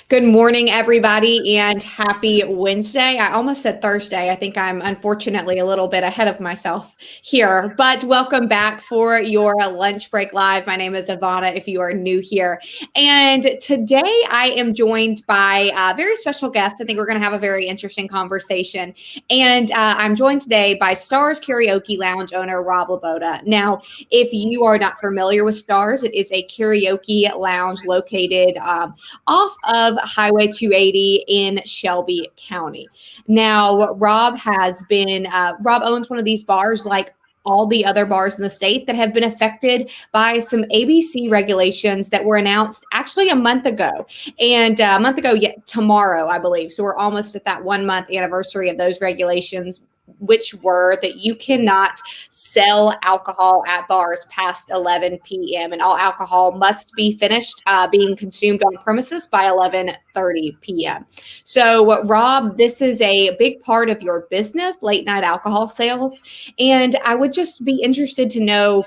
Good morning, everybody, and happy Wednesday. I almost said Thursday. I think I'm unfortunately a little bit ahead of myself here, but welcome back for your lunch break live. My name is Ivana if you are new here. And today I am joined by a very special guest. I think we're going to have a very interesting conversation. And I'm joined today by Starz Karaoke Lounge owner Rob Loboda. Now, if you are not familiar with Starz, it is a karaoke lounge located off of Highway 280 in Shelby County. Now, Rob owns one of these bars like all the other bars in the state that have been affected by some ABC regulations that were announced actually a month ago. And a month ago, tomorrow, I believe. So we're almost at that 1 month anniversary of those regulations, which were that you cannot sell alcohol at bars past 11 p.m. and all alcohol must be finished being consumed on premises by 11:30 p.m. So, Rob, this is a big part of your business, late night alcohol sales, and I would just be interested to know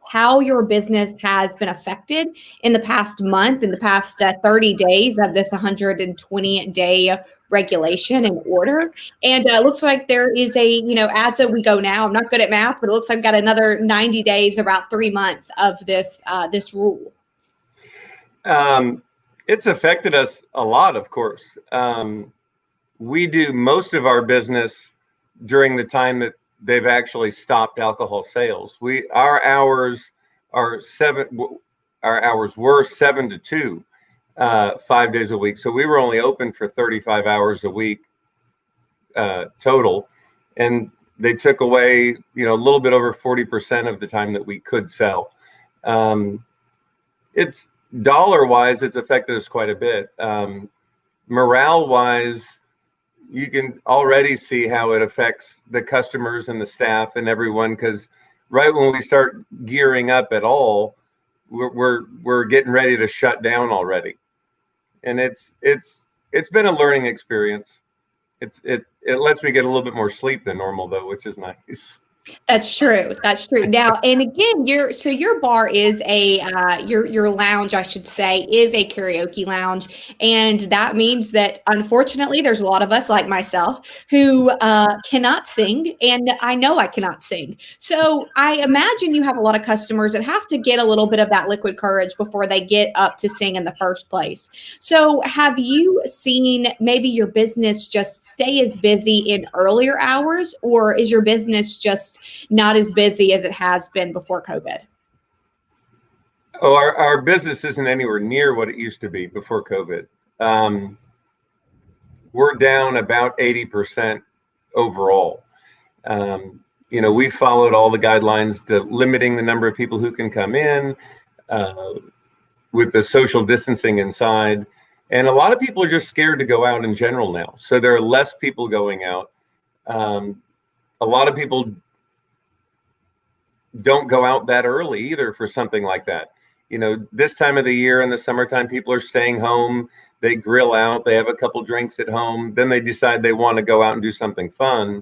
how your business has been affected in the past month, in the past 30 days of this 120-day regulation and order. And it looks like there is as we go now, I'm not good at math, but it looks like I've got another 90 days, about 3 months of this rule. It's affected us a lot, of course. We do most of our business during the time that they've actually stopped alcohol sales. Our hours were 7 to 2, 5 days a week. So we were only open for 35 hours a week total, and they took away a little bit over 40% of the time that we could sell. It's dollar wise, it's affected us quite a bit. Morale wise, you can already see how it affects the customers and the staff and everyone, because right when we start gearing up at all, we're getting ready to shut down already. And it's been a learning experience. It lets me get a little bit more sleep than normal though, which is nice. That's true. Now, and again, your bar is your lounge, I should say, is a karaoke lounge. And that means that unfortunately, there's a lot of us like myself who cannot sing. And I know I cannot sing. So I imagine you have a lot of customers that have to get a little bit of that liquid courage before they get up to sing in the first place. So have you seen maybe your business just stay as busy in earlier hours, or is your business just not as busy as it has been before COVID? Oh, our business isn't anywhere near what it used to be before COVID. We're down about 80% overall. We followed all the guidelines to limiting the number of people who can come in, with the social distancing inside. And a lot of people are just scared to go out in general now. So there are less people going out. A lot of people don't go out that early either for something like that. This time of the year in the summertime, people are staying home. They grill out, they have a couple drinks at home, then they decide they want to go out and do something fun.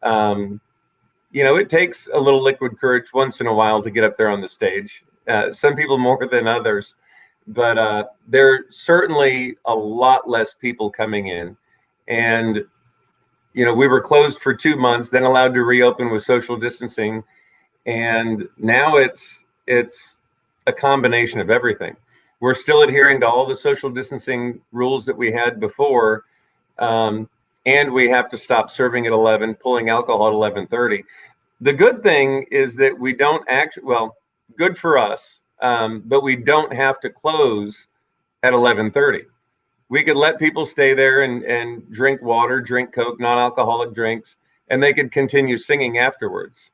It takes a little liquid courage once in a while to get up there on the stage. Some people more than others, but there are certainly a lot less people coming in. And, we were closed for 2 months, then allowed to reopen with social distancing. And now it's a combination of everything. We're still adhering to all the social distancing rules that we had before, and we have to stop serving at 11, pulling alcohol at 11:30. The good thing is that we don't good for us, but we don't have to close at 11:30. We could let people stay there and drink water, drink Coke, non-alcoholic drinks, and they could continue singing afterwards.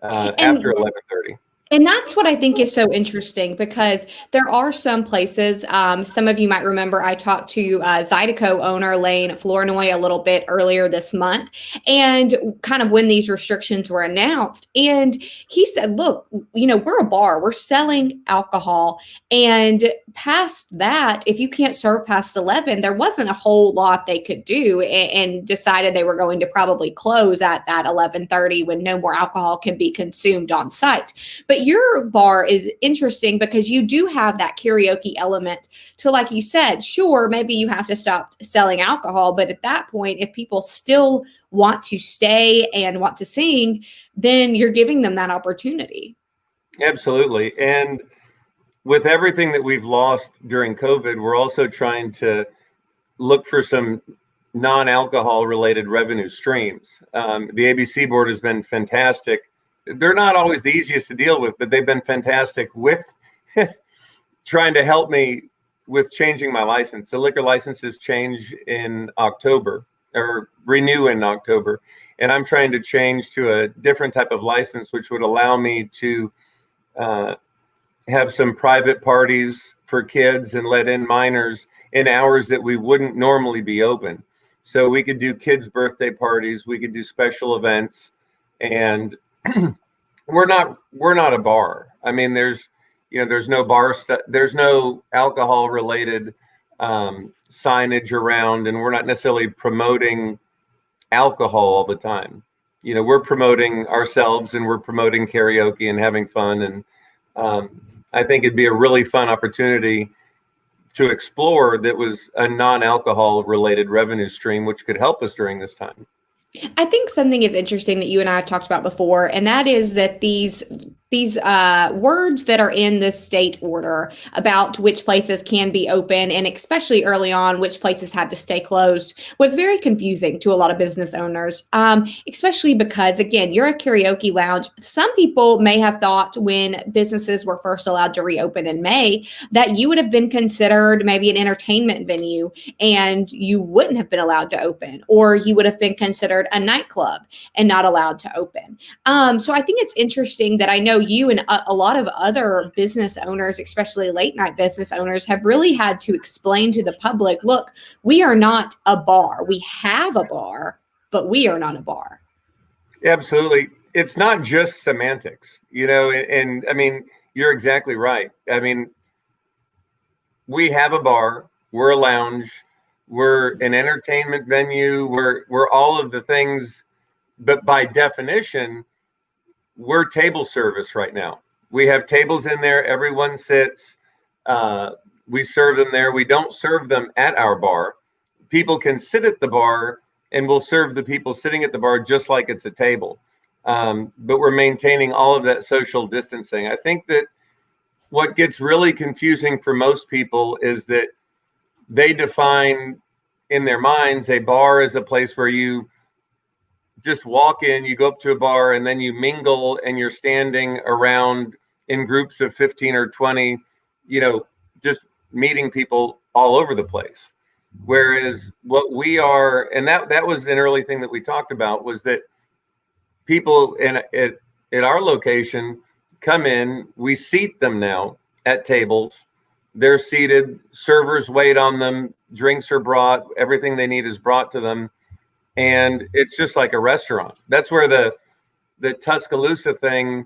After 11:30. And that's what I think is so interesting, because there are some places, some of you might remember I talked to Zydeco owner Lane Flournoy a little bit earlier this month, and kind of when these restrictions were announced. And he said, look, we're a bar, we're selling alcohol. And past that, if you can't serve past 11, there wasn't a whole lot they could do, and decided they were going to probably close at that 11:30 when no more alcohol can be consumed on site. But But your bar is interesting because you do have that karaoke element to, like you said, sure, maybe you have to stop selling alcohol, but at that point, if people still want to stay and want to sing, then you're giving them that opportunity. Absolutely. And with everything that we've lost during COVID, we're also trying to look for some non-alcohol related revenue streams. The ABC board has been fantastic. They're not always the easiest to deal with, but they've been fantastic with trying to help me with changing my license. The liquor licenses change in October, or renew in October. And I'm trying to change to a different type of license, which would allow me to have some private parties for kids and let in minors in hours that we wouldn't normally be open. So we could do kids' birthday parties, we could do special events, and we're not a bar. I mean, there's no bar stuff, there's no alcohol related signage around, and we're not necessarily promoting alcohol all the time. We're promoting ourselves, and we're promoting karaoke and having fun. And I think it'd be a really fun opportunity to explore that was a non-alcohol related revenue stream, which could help us during this time. I think something is interesting that you and I have talked about before, and that is that these words that are in the state order about which places can be open, and especially early on, which places had to stay closed, was very confusing to a lot of business owners, especially because, again, you're a karaoke lounge. Some people may have thought when businesses were first allowed to reopen in May that you would have been considered maybe an entertainment venue and you wouldn't have been allowed to open, or you would have been considered a nightclub and not allowed to open. So I think it's interesting that I know you and a lot of other business owners, especially late night business owners, have really had to explain to the public, look, we are not a bar. We have a bar, but we are not a bar. Absolutely. It's not just semantics, and I mean, you're exactly right. I mean, we have a bar, we're a lounge, we're an entertainment venue, we're all of the things, but by definition, we're table service right now. We have tables in there, everyone sits, we serve them there. We don't serve them at our bar. People can sit at the bar and we'll serve the people sitting at the bar just like it's a table. But we're maintaining all of that social distancing. I think that what gets really confusing for most people is that they define in their minds a bar as a place where you just walk in, you go up to a bar, and then you mingle, and you're standing around in groups of 15 or 20, just meeting people all over the place. Whereas what we are, and that was an early thing that we talked about, was that people at our location come in, we seat them now at tables. They're seated, servers wait on them, drinks are brought, everything they need is brought to them. And it's just like a restaurant. That's where the Tuscaloosa thing,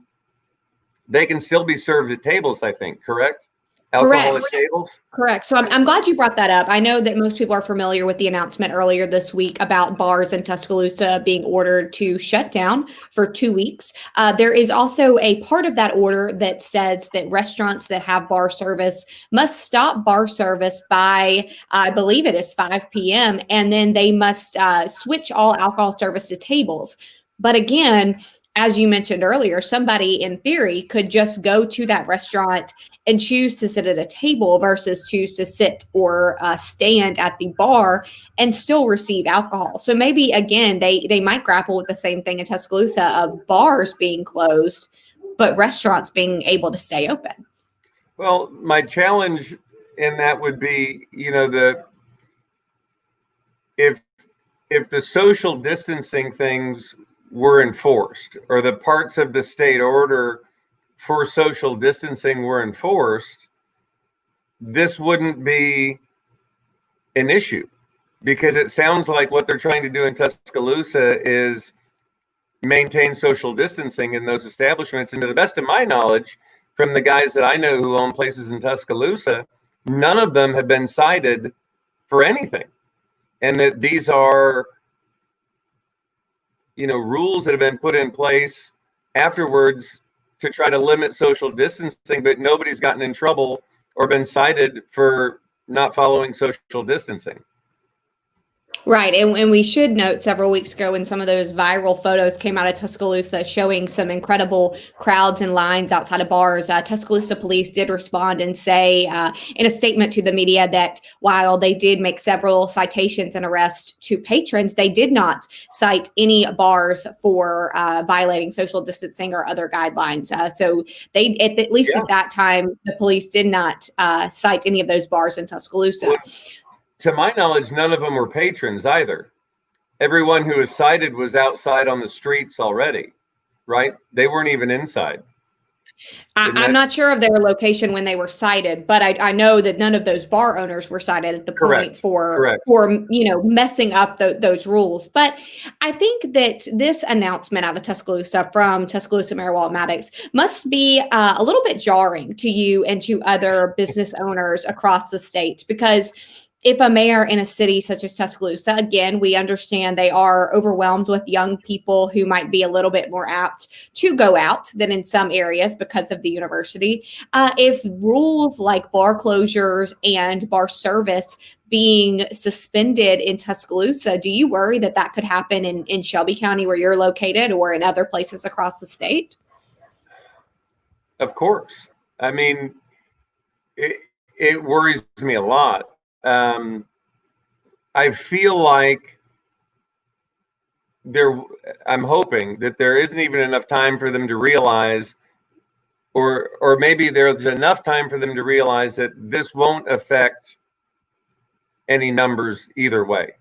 they can still be served at tables, I think, correct? Alcoholic tables? Correct. So I'm glad you brought that up. I know that most people are familiar with the announcement earlier this week about bars in Tuscaloosa being ordered to shut down for 2 weeks. There is also a part of that order that says that restaurants that have bar service must stop bar service by, I believe it is 5 p.m., and then they must switch all alcohol service to tables. But again, as you mentioned earlier, somebody in theory could just go to that restaurant and choose to sit at a table versus choose to sit or stand at the bar and still receive alcohol. So maybe, again, they might grapple with the same thing in Tuscaloosa of bars being closed, but restaurants being able to stay open. Well, my challenge in that would be, if the social distancing things were enforced, or the parts of the state order for social distancing were enforced, this wouldn't be an issue, because it sounds like what they're trying to do in Tuscaloosa is maintain social distancing in those establishments. And to the best of my knowledge, from the guys that I know who own places in Tuscaloosa, none of them have been cited for anything. And that these are rules that have been put in place afterwards to try to limit social distancing, but nobody's gotten in trouble or been cited for not following social distancing. Right. And we should note several weeks ago when some of those viral photos came out of Tuscaloosa showing some incredible crowds and lines outside of bars, Tuscaloosa police did respond and say in a statement to the media that while they did make several citations and arrests to patrons, they did not cite any bars for violating social distancing or other guidelines. So they, at least at that time, the police did not cite any of those bars in Tuscaloosa. Well, to my knowledge, none of them were patrons either. Everyone who was cited was outside on the streets already, right? They weren't even inside. I'm not sure of their location when they were cited, but I know that none of those bar owners were cited at the point for messing up those rules. But I think that this announcement out of Tuscaloosa from Tuscaloosa Mayor Walt Maddox must be a little bit jarring to you and to other business owners across the state, because if a mayor in a city such as Tuscaloosa, again, we understand they are overwhelmed with young people who might be a little bit more apt to go out than in some areas because of the university. If rules like bar closures and bar service being suspended in Tuscaloosa, do you worry that that could happen in Shelby County where you're located or in other places across the state? Of course. I mean, it worries me a lot. I feel like I'm hoping that there isn't even enough time for them to realize, or maybe there's enough time for them to realize that this won't affect any numbers either way.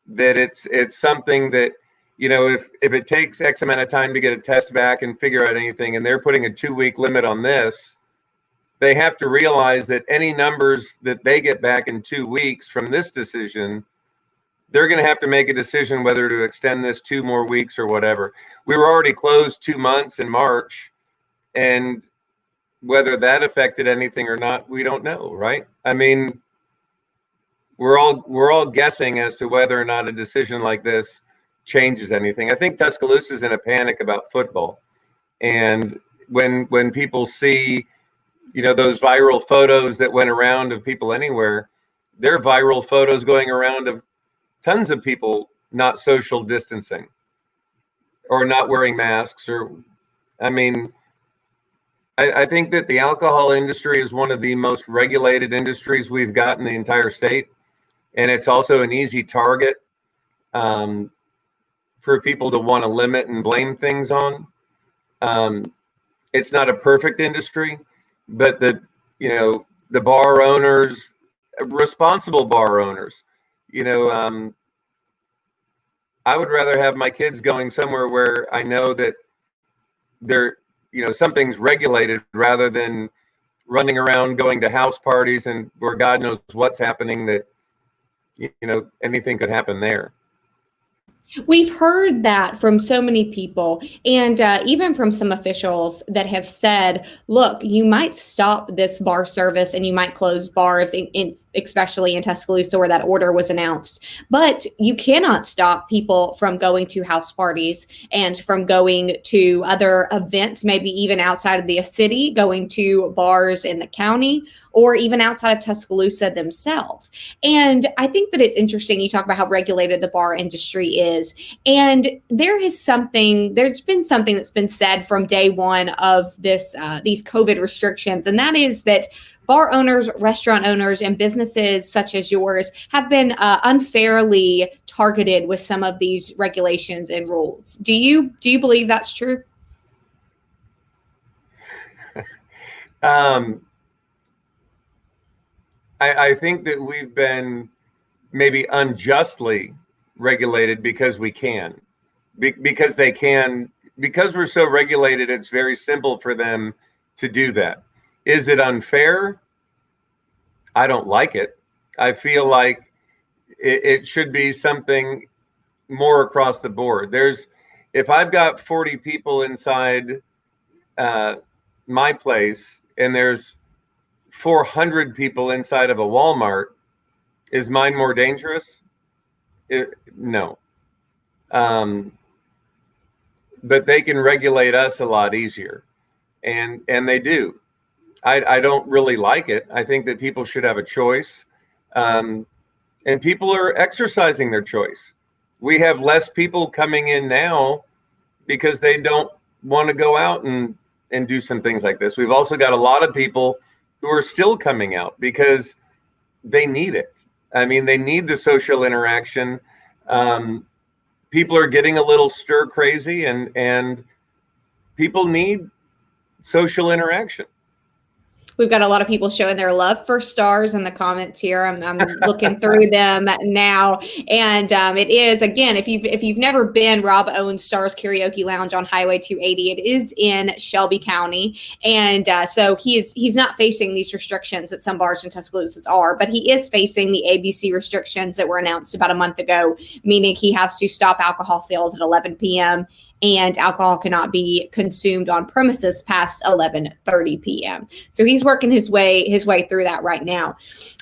That it's something that, if it takes X amount of time to get a test back and figure out anything, and they're putting a 2-week limit on this, they have to realize that any numbers that they get back in 2 weeks from this decision, they're going to have to make a decision whether to extend this 2 more weeks or whatever. We were already closed 2 months in March, and whether that affected anything or not, we don't know, right? I mean, we're all guessing as to whether or not a decision like this changes anything. I think Tuscaloosa's in a panic about football, and when people see those viral photos that went around of people anywhere, there are viral photos going around of tons of people not social distancing or not wearing masks. I think that the alcohol industry is one of the most regulated industries we've got in the entire state. And it's also an easy target for people to want to limit and blame things on. It's not a perfect industry, but the bar owners, responsible bar owners, I would rather have my kids going somewhere where I know that they're, something's regulated, rather than running around going to house parties and where God knows what's happening, that, anything could happen there. We've heard that from so many people, and even from some officials that have said, look, you might stop this bar service and you might close bars, especially in Tuscaloosa where that order was announced. But you cannot stop people from going to house parties and from going to other events, maybe even outside of the city, going to bars in the county, or even outside of Tuscaloosa themselves. And I think that it's interesting. You talk about how regulated the bar industry is. And there's been something that's been said from day one of these COVID restrictions. And that is that bar owners, restaurant owners, and businesses such as yours have been unfairly targeted with some of these regulations and rules. Do you believe that's true? I think that we've been maybe unjustly regulated because we can, because they can, because we're so regulated. It's very simple for them to do that. Is it unfair? I don't like it. I feel like it should be something more across the board. If I've got 40 people inside my place and there's 400 people inside of a Walmart, is mine more dangerous? No. But they can regulate us a lot easier. and they do. I don't really like it. I think that people should have a choice, and people are exercising their choice. We have less people coming in now because they don't want to go out and do some things like this. We've also got a lot of people who are still coming out because they need it. I mean, they need the social interaction. People are getting a little stir crazy, and people need social interaction. We've got a lot of people showing their love for Starz in the comments here. I'm looking through them now, and it is, again, if you've never been, Rob owns Starz Karaoke Lounge on Highway 280. It is in Shelby County, and so he's not facing these restrictions that some bars in Tuscaloosa are, but he is facing the ABC restrictions that were announced about a month ago, meaning he has to stop alcohol sales at 11 p.m. and alcohol cannot be consumed on premises past 11:30 p.m. So he's working his way through that right now.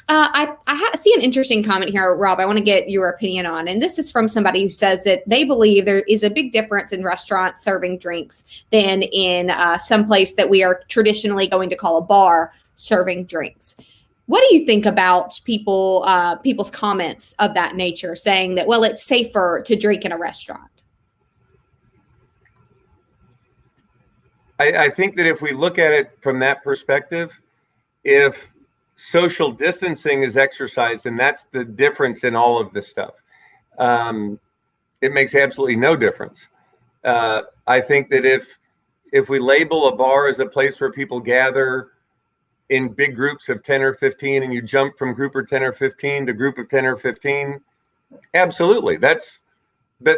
I see an interesting comment here, Rob, I want to get your opinion on. And this is from somebody who says that they believe there is a big difference in restaurants serving drinks than in some place that we are traditionally going to call a bar serving drinks. What do you think about people's comments of that nature, saying that, well, it's safer to drink in a restaurant? I think that if we look at it from that perspective, if social distancing is exercised, and that's the difference in all of this stuff, it makes absolutely no difference. I think that if we label a bar as a place where people gather in big groups of 10 or 15, and you jump from group of 10 or 15 to group of 10 or 15, absolutely, but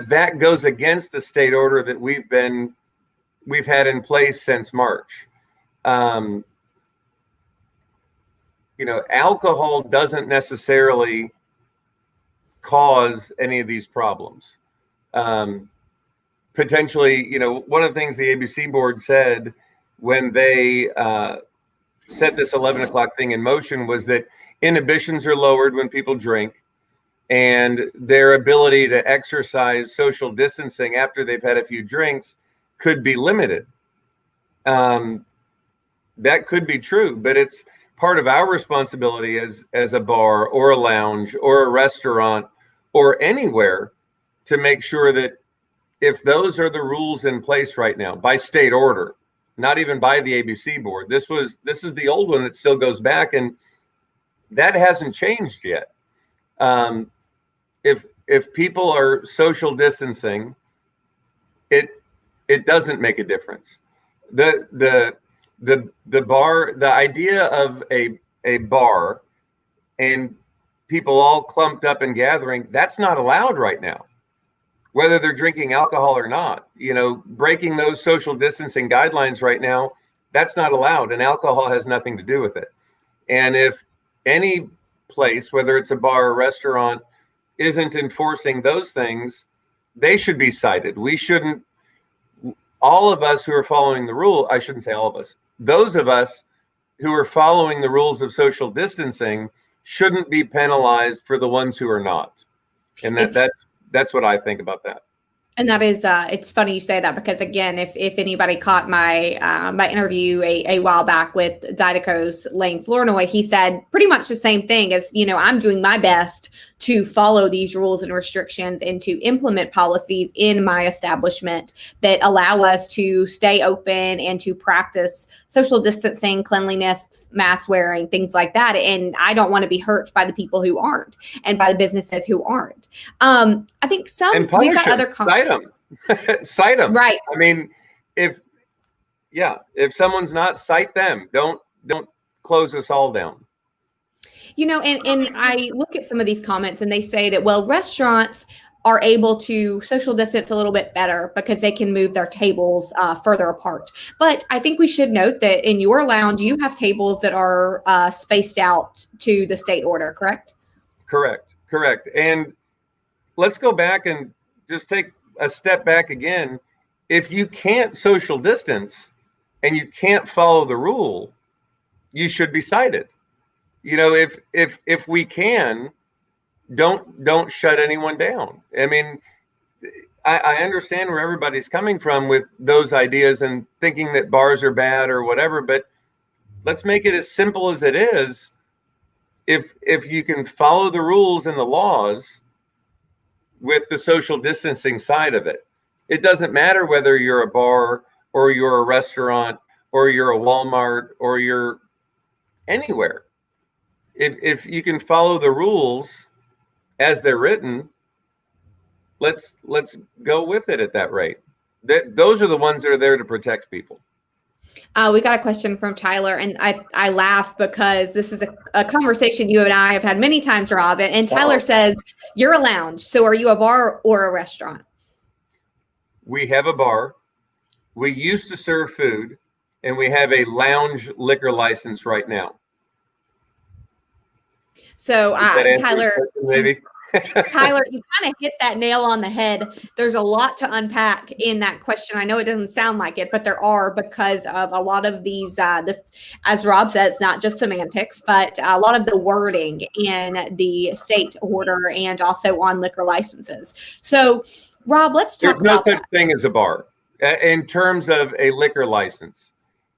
that goes against the state order that we've had in place since March. Alcohol doesn't necessarily cause any of these problems. Potentially, one of the things the ABC board said when they set this 11 o'clock thing in motion was that inhibitions are lowered when people drink, and their ability to exercise social distancing after they've had a few drinks could be limited. That could be true, but it's part of our responsibility as a bar or a lounge or a restaurant or anywhere to make sure that if those are the rules in place right now by state order, not even by the ABC board, this is the old one that still goes back, and that hasn't changed yet. If people are social distancing, it doesn't make a difference. The bar, the idea of a bar and people all clumped up and gathering, that's not allowed right now, whether they're drinking alcohol or not. Breaking those social distancing guidelines right now, that's not allowed, and alcohol has nothing to do with it. And if any place, whether it's a bar or restaurant, isn't enforcing those things, they should be cited. We shouldn't. All of us who are following the rule, I shouldn't say all of us, those of us who are following the rules of social distancing shouldn't be penalized for the ones who are not. And that's what I think about that. And that is, it's funny you say that, because again, if anybody caught my my interview a while back with Zydeco's Lane Flournoy, he said pretty much the same thing as, I'm doing my best to follow these rules and restrictions and to implement policies in my establishment that allow us to stay open and to practice social distancing, cleanliness, mask wearing, things like that. And I don't want to be hurt by the people who aren't and by the businesses who aren't. I think we've got other cite them. Cite them. Right. I mean, if someone's not, cite them. Don't close us all down. And I look at some of these comments and they say that, well, restaurants are able to social distance a little bit better because they can move their tables further apart. But I think we should note that in your lounge, you have tables that are spaced out to the state order, correct? Correct. And let's go back and just take a step back again. If you can't social distance and you can't follow the rule, you should be cited. If we can, don't shut anyone down. I mean, I understand where everybody's coming from with those ideas and thinking that bars are bad or whatever, but let's make it as simple as it is. If you can follow the rules and the laws with the social distancing side of it, it doesn't matter whether you're a bar or you're a restaurant or you're a Walmart or you're anywhere. If you can follow the rules as they're written, let's go with it at that rate. Those are the ones that are there to protect people. We got a question from Tyler, and I laugh because this is a conversation you and I have had many times, Rob. And Tyler says, you're a lounge. So are you a bar or a restaurant? We have a bar. We used to serve food, and we have a lounge liquor license right now. So Tyler, maybe? Tyler, you kind of hit that nail on the head. There's a lot to unpack in that question. I know it doesn't sound like it, but there are, because of a lot of these, as Rob said, it's not just semantics, but a lot of the wording in the state order and also on liquor licenses. So, Rob, let's talk about There's no such thing as a bar. In terms of a liquor license,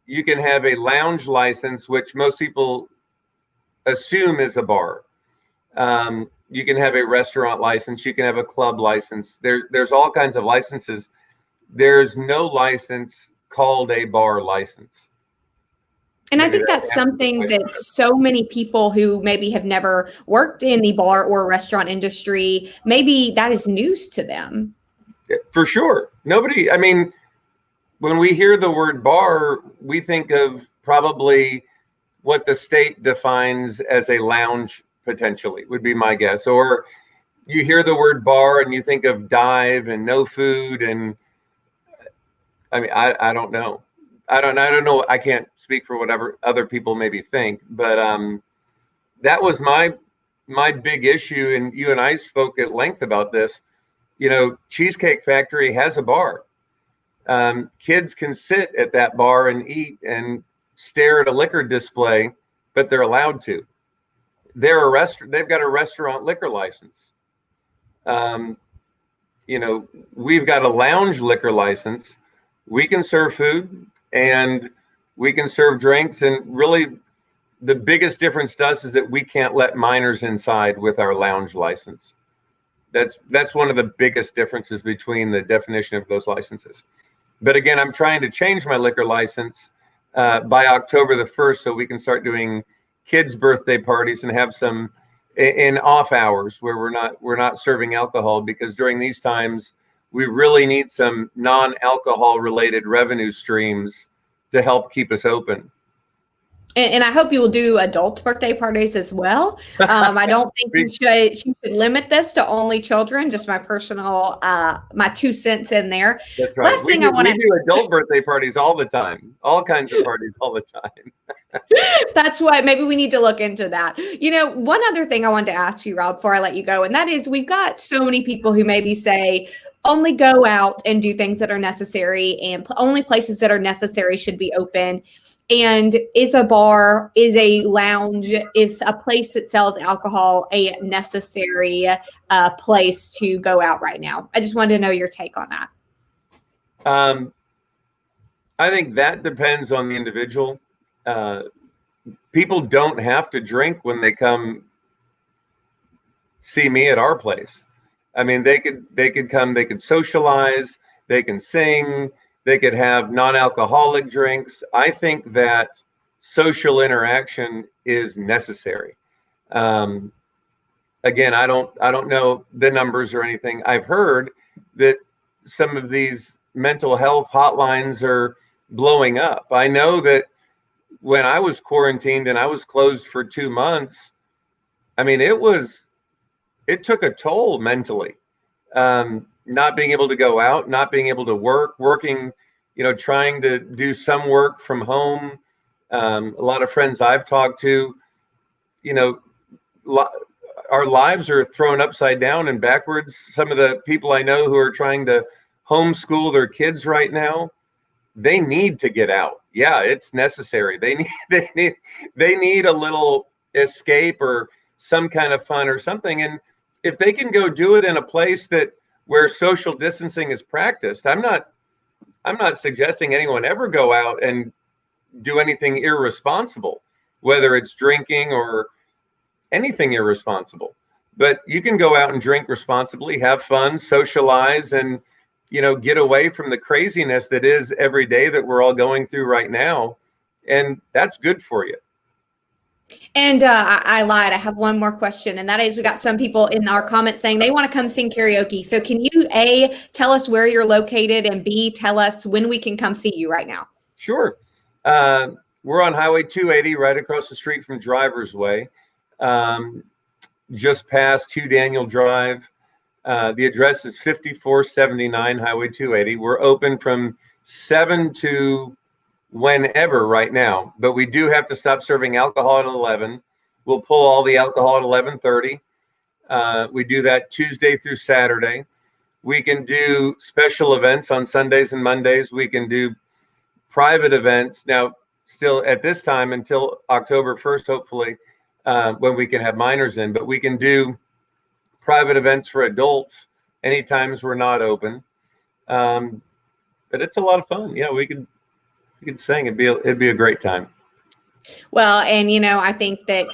you can have a lounge license, which most people assume is a bar. You can have a restaurant license. You can have a club license. There's all kinds of licenses. There's no license called a bar license. And I think that's something that so many people who maybe have never worked in the bar or restaurant industry, maybe that is news to them. For sure. Nobody, I mean, when we hear the word bar, we think of probably what the state defines as a lounge, potentially, would be my guess. Or you hear the word bar and you think of dive and no food. And I mean, I don't know. I don't know. I can't speak for whatever other people maybe think, but that was my big issue. And you and I spoke at length about this. You know, Cheesecake Factory has a bar. Kids can sit at that bar and eat and stare at a liquor display, but they're allowed to. They're a restaurant. They've got a restaurant liquor license. You know, we've got a lounge liquor license. We can serve food and we can serve drinks. And really, the biggest difference to us is that we can't let minors inside with our lounge license. That's one of the biggest differences between the definition of those licenses. But again, I'm trying to change my liquor license by October the 1st, so we can start doing kids' birthday parties and have some in off hours where we're not serving alcohol, because during these times we really need some non-alcohol related revenue streams to help keep us open. And I hope you will do adult birthday parties as well. I don't think you should limit this to only children. Just my personal, my 2 cents in there. That's right. We do adult birthday parties all the time. All kinds of parties all the time. That's why maybe we need to look into that. You know, one other thing I wanted to ask you, Rob, before I let you go, and that is, we've got so many people who maybe say only go out and do things that are necessary, and only places that are necessary should be open. And is a bar, is a lounge, is a place that sells alcohol a necessary place to go out right now? I just wanted to know your take on that. I think that depends on the individual. People don't have to drink when they come see me at our place. I mean, they could come, they could socialize, they can sing, they could have non-alcoholic drinks. I think that social interaction is necessary. Again, I don't know the numbers or anything. I've heard that some of these mental health hotlines are blowing up. I know that when I was quarantined and I was closed for 2 months, I mean, it took a toll mentally. Not being able to go out, not being able to working, you know, trying to do some work from home. A lot of friends I've talked to, you know, our lives are thrown upside down and backwards. Some of the people I know who are trying to homeschool their kids right now, they need to get out. Yeah, it's necessary. They need a little escape or some kind of fun or something. And if they can go do it in a place that where social distancing is practiced. I'm not suggesting anyone ever go out and do anything irresponsible, whether it's drinking or anything irresponsible. But you can go out and drink responsibly, have fun, socialize, and get away from the craziness that is every day that we're all going through right now. And that's good for you. And I lied. I have one more question, and that is, we got some people in our comments saying they want to come sing karaoke. So can you, A, tell us where you're located, and B, tell us when we can come see you right now? Sure. We're on Highway 280, right across the street from Driver's Way, just past 2 Daniel Drive. The address is 5479 Highway 280. We're open from 7 to whenever right now, but we do have to stop serving alcohol at 11. We'll pull all the alcohol at 11:30. We do that Tuesday through Saturday. We can do special events on Sundays and Mondays. We can do private events now, still at this time until October 1st, hopefully, when we can have minors in, but we can do private events for adults any times we're not open. But it's a lot of fun. Yeah, we could sing. It'd be a great time. Well, and I think that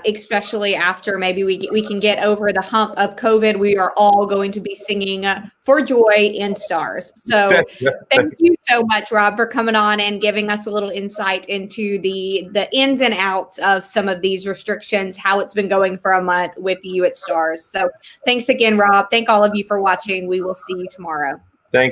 especially after maybe we can get over the hump of COVID, we are all going to be singing for joy in Starz. So thank you so much, Rob, for coming on and giving us a little insight into the ins and outs of some of these restrictions, how it's been going for a month with you at Starz. So thanks again, Rob. Thank all of you for watching. We will see you tomorrow. Thank you.